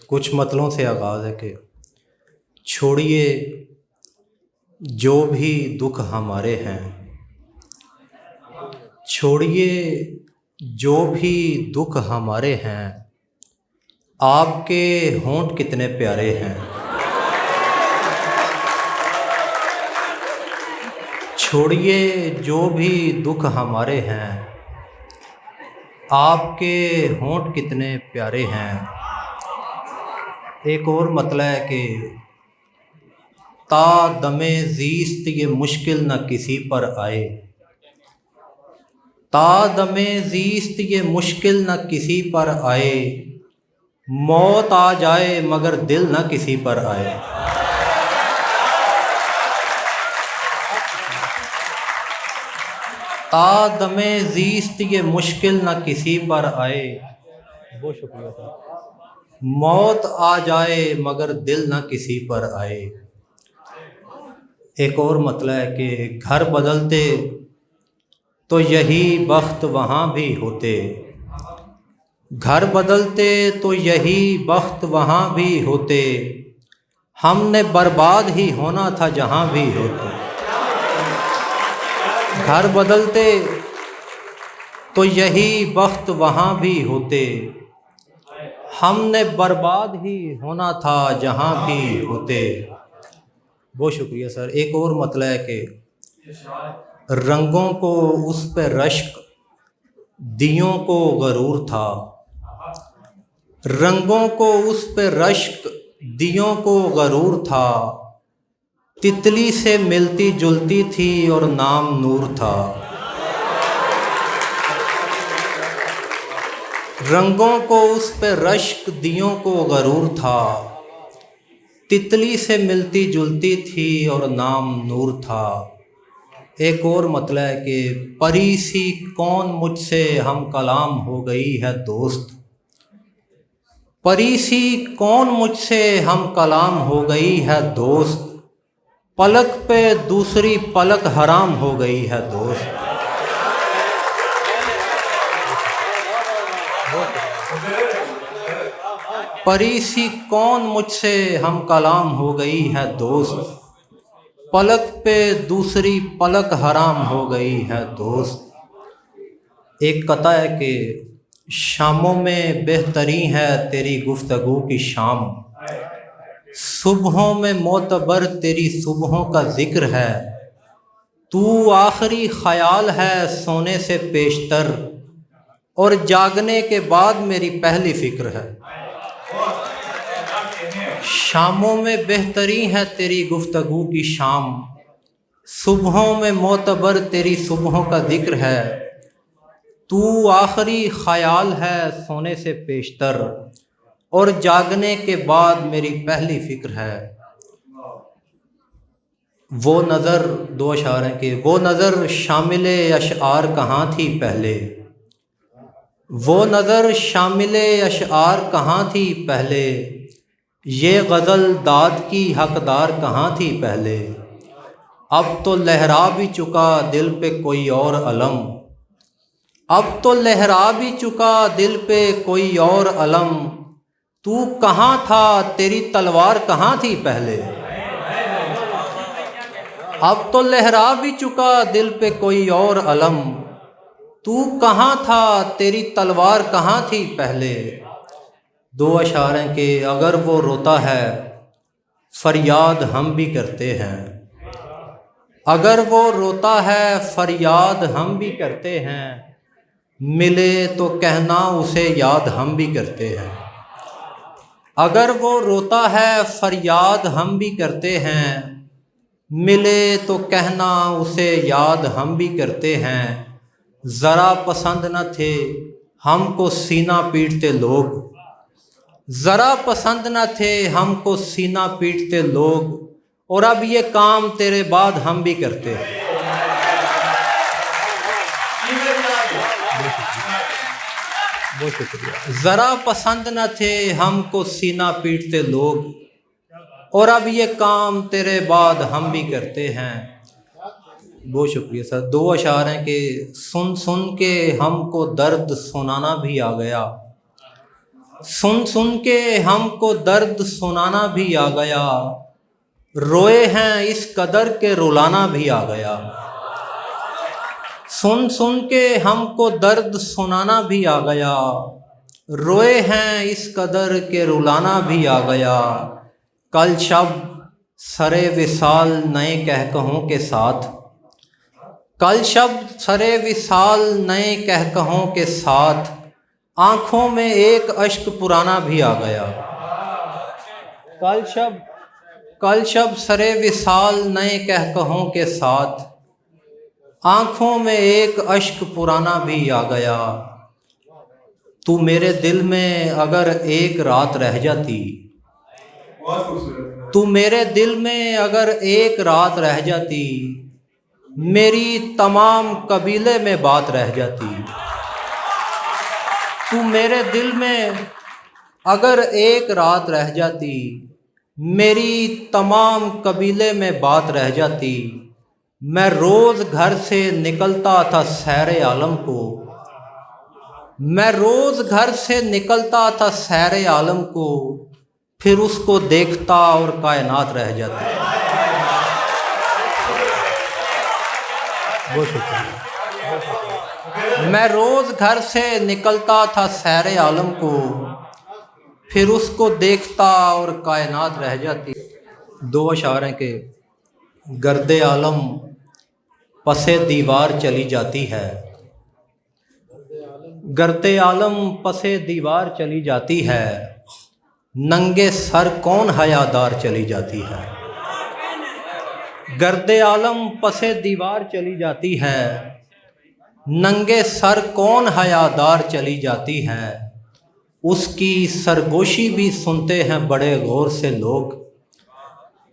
کچھ مطلوں سے آغاز ہے کہ چھوڑیے جو بھی دکھ ہمارے ہیں، چھوڑیے جو بھی دکھ ہمارے ہیں، آپ کے ہونٹ کتنے پیارے ہیں۔ چھوڑیے جو بھی دکھ ہمارے ہیں، آپ کے ہونٹ کتنے پیارے ہیں۔ ایک اور مطلب ہے کہ تا دم زیست یہ مشکل نہ کسی پر آئے، تا دم زیست یہ مشکل نہ کسی پر آئے، موت آ جائے مگر دل نہ کسی پر آئے۔ تا دم زیست یہ مشکل نہ کسی پر آئے، بہت شکریہ صاحب، موت آ جائے مگر دل نہ کسی پر آئے۔ ایک اور مطلب ہے کہ گھر بدلتے تو یہی بخت وہاں بھی ہوتے، گھر بدلتے تو یہی بخت وہاں بھی ہوتے، ہم نے برباد ہی ہونا تھا جہاں بھی ہوتے۔ گھر بدلتے تو یہی بخت وہاں بھی ہوتے، ہم نے برباد ہی ہونا تھا جہاں بھی ہوتے۔ بہت شکریہ سر۔ ایک اور مطلب ہے کہ رنگوں کو اس پہ رشک، دیوں کو غرور تھا، رنگوں کو اس پہ رشک، دیوں کو غرور تھا، تتلی سے ملتی جلتی تھی اور نام نور تھا۔ رنگوں کو اس پہ رشک، دیوں کو غرور تھا، تتلی سے ملتی جلتی تھی اور نام نور تھا۔ ایک اور مطلب ہے کہ پری سی کون مجھ سے ہم کلام ہو گئی ہے دوست، پری سی کون مجھ سے ہم کلام ہو گئی ہے دوست، پلک پہ دوسری پلک حرام ہو گئی ہے دوست۔ پری سی کون مجھ سے ہم کلام ہو گئی ہے دوست، پلک پہ دوسری پلک حرام ہو گئی ہے دوست۔ ایک قطع ہے کہ شاموں میں بہترین ہے تیری گفتگو کی شام، صبحوں میں معتبر تیری صبحوں کا ذکر ہے، تو آخری خیال ہے سونے سے پیشتر، اور جاگنے کے بعد میری پہلی فکر ہے۔ شاموں میں بہترین ہے تیری گفتگو کی شام، صبحوں میں معتبر تیری صبحوں کا ذکر ہے، تو آخری خیال ہے سونے سے پیشتر، اور جاگنے کے بعد میری پہلی فکر ہے۔ وہ نظر، دو اشعار ہیں کہ وہ نظر شامل اشعار کہاں تھی پہلے، وہ نظر شامل اشعار کہاں تھی پہلے، یہ غزل داد کی حقدار کہاں تھی پہلے، اب تو لہرا بھی چکا دل پہ کوئی اور علم، اب تو لہرا بھی چکا دل پہ کوئی اور علم، تو کہاں تھا تیری تلوار کہاں تھی پہلے، اب تو لہرا بھی چکا دل پہ کوئی اور علم، تو کہاں تھا تیری تلوار کہاں تھی پہلے۔ دو اشعار ہیں کہ اگر وہ روتا ہے فریاد ہم بھی کرتے ہیں، اگر وہ روتا ہے فریاد ہم بھی کرتے ہیں، ملے تو کہنا اسے یاد ہم بھی کرتے ہیں۔ اگر وہ روتا ہے فریاد ہم بھی کرتے ہیں، ملے تو کہنا اسے یاد ہم بھی کرتے ہیں، ذرا پسند نہ تھے ہم کو سینہ پیٹتے لوگ، ذرا پسند نہ تھے ہم کو سینہ پیٹتے لوگ، اور اب یہ کام تیرے بعد ہم بھی کرتے ہیں۔ بہت شکریہ۔ ذرا پسند نہ تھے ہم کو سینہ پیٹتے لوگ، اور اب یہ کام تیرے بعد ہم بھی کرتے ہیں۔ بہت شکریہ سر۔ دو اشعار ہیں کہ سن سن کے ہم کو درد سنانا بھی آ گیا، سن سن کے ہم کو درد سنانا بھی آ گیا، روئے ہیں اس قدر کے رلانا بھی آ گیا۔ سن سن کے ہم کو درد سنانا بھی آ گیا، روئے ہیں اس قدر کے رلانا بھی آ گیا۔ کل شب سرے وصال نئے کہکہوں کے ساتھ، کل شب سرے وصال نئے کہکہوں کے ساتھ، آنکھوں میں ایک اشک پرانا بھی آ گیا۔ کل شب سرے وصال نئے کہکہوں کے ساتھ، آنکھوں میں ایک اشک پرانا بھی آ گیا۔ تو میرے دل میں اگر ایک رات رہ جاتی، تو میرے دل میں اگر ایک رات رہ جاتی، میری تمام قبیلے میں بات رہ جاتی۔ تو میرے دل میں اگر ایک رات رہ جاتی، میری تمام قبیلے میں بات رہ جاتی۔ میں روز گھر سے نکلتا تھا سیر عالم کو، میں روز گھر سے نکلتا تھا سیر عالم کو، پھر اس کو دیکھتا اور کائنات رہ جاتی۔ بہت شکریہ۔ میں روز گھر سے نکلتا تھا سیر عالم کو، پھر اس کو دیکھتا اور کائنات رہ جاتی۔ دو اشعار ہیں کہ گرد عالم پس دیوار چلی جاتی ہے، گرد عالم پس دیوار چلی جاتی ہے، ننگے سر کون حیادار چلی جاتی ہے۔ گرد عالم پس دیوار چلی جاتی ہے، ننگے سر کون حیادار چلی جاتی ہے۔ اس کی سرگوشی بھی سنتے ہیں بڑے غور سے لوگ،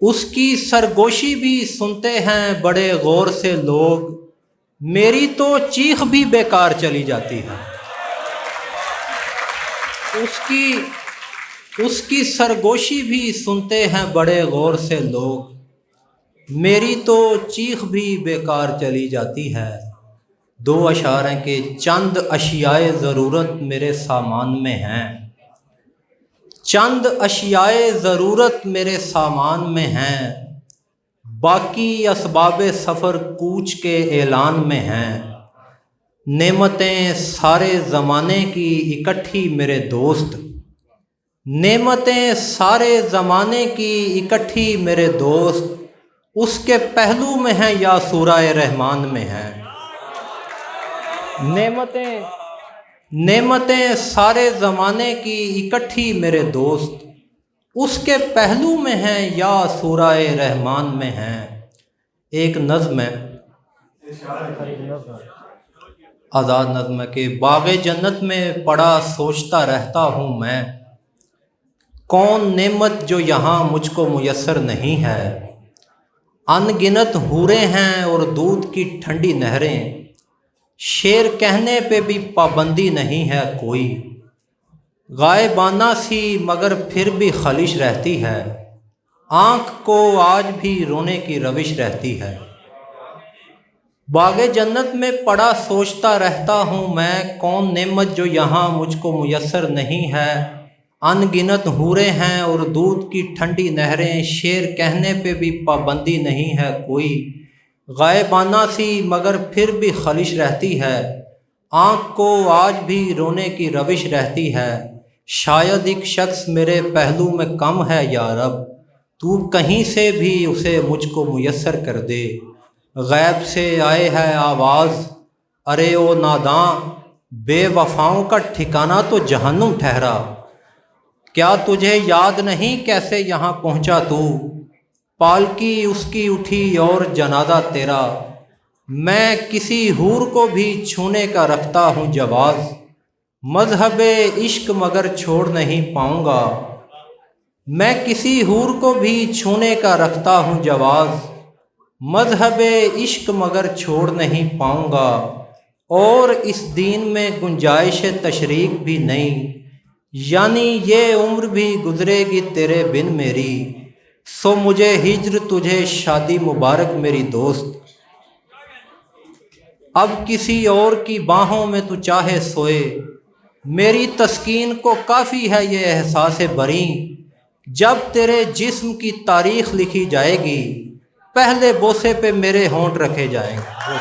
اس کی سرگوشی بھی سنتے ہیں بڑے غور سے لوگ، میری تو چیخ بھی بیکار چلی جاتی ہے۔ اس کی سرگوشی بھی سنتے ہیں بڑے غور سے لوگ، میری تو چیخ بھی بیکار چلی جاتی ہے۔ دو اشعار ہیں کہ چند اشیائے ضرورت میرے سامان میں ہیں، چند اشیائے ضرورت میرے سامان میں ہیں، باقی اسباب سفر کوچ کے اعلان میں ہیں۔ نعمتیں سارے زمانے کی اکٹھی میرے دوست، نعمتیں سارے زمانے کی اکٹھی میرے دوست، اس کے پہلو میں ہیں یا سورہ رحمان میں ہیں۔ نعمتیں سارے زمانے کی اکٹھی میرے دوست، اس کے پہلو میں ہیں یا سورہ رحمان میں ہیں۔ ایک نظم ہے، آزاد نظم ہے کہ باغ جنت میں پڑا سوچتا رہتا ہوں میں، کون نعمت جو یہاں مجھ کو میسر نہیں ہے۔ ان گنت حوریں ہیں اور دودھ کی ٹھنڈی نہریں، شعر کہنے پہ بھی پابندی نہیں ہے کوئی، غائبانہ سی مگر پھر بھی خلش رہتی ہے، آنکھ کو آج بھی رونے کی روش رہتی ہے۔ باغ جنت میں پڑا سوچتا رہتا ہوں میں، کون نعمت جو یہاں مجھ کو میسر نہیں ہے۔ ان گنت حوریں ہیں اور دودھ کی ٹھنڈی نہریں، شعر کہنے پہ بھی پابندی نہیں ہے کوئی، غائبانہ سی مگر پھر بھی خلش رہتی ہے، آنکھ کو آج بھی رونے کی روش رہتی ہے۔ شاید ایک شخص میرے پہلو میں کم ہے یا رب، تو کہیں سے بھی اسے مجھ کو میسر کر دے۔ غیب سے آئے ہے آواز، ارے او ناداں، بے وفاؤں کا ٹھکانہ تو جہنم ٹھہرا، کیا تجھے یاد نہیں کیسے یہاں پہنچا تو، پالکی اس کی اٹھی اور جنازہ تیرا، میں کسی حور کو بھی چھونے کا رکھتا ہوں جواز، مذہب عشق مگر چھوڑ نہیں پاؤں گا، میں کسی حور کو بھی چھونے کا رکھتا ہوں جواز، مذہب عشق مگر چھوڑ نہیں پاؤں گا، اور اس دین میں گنجائش تشریک بھی نہیں، یعنی یہ عمر بھی گزرے گی تیرے بن میری، سو مجھے ہجر تجھے شادی مبارک میری دوست، اب کسی اور کی باہوں میں تو چاہے سوئے، میری تسکین کو کافی ہے یہ احساس بری، جب تیرے جسم کی تاریخ لکھی جائے گی، پہلے بوسے پہ میرے ہونٹ رکھے جائیں گے۔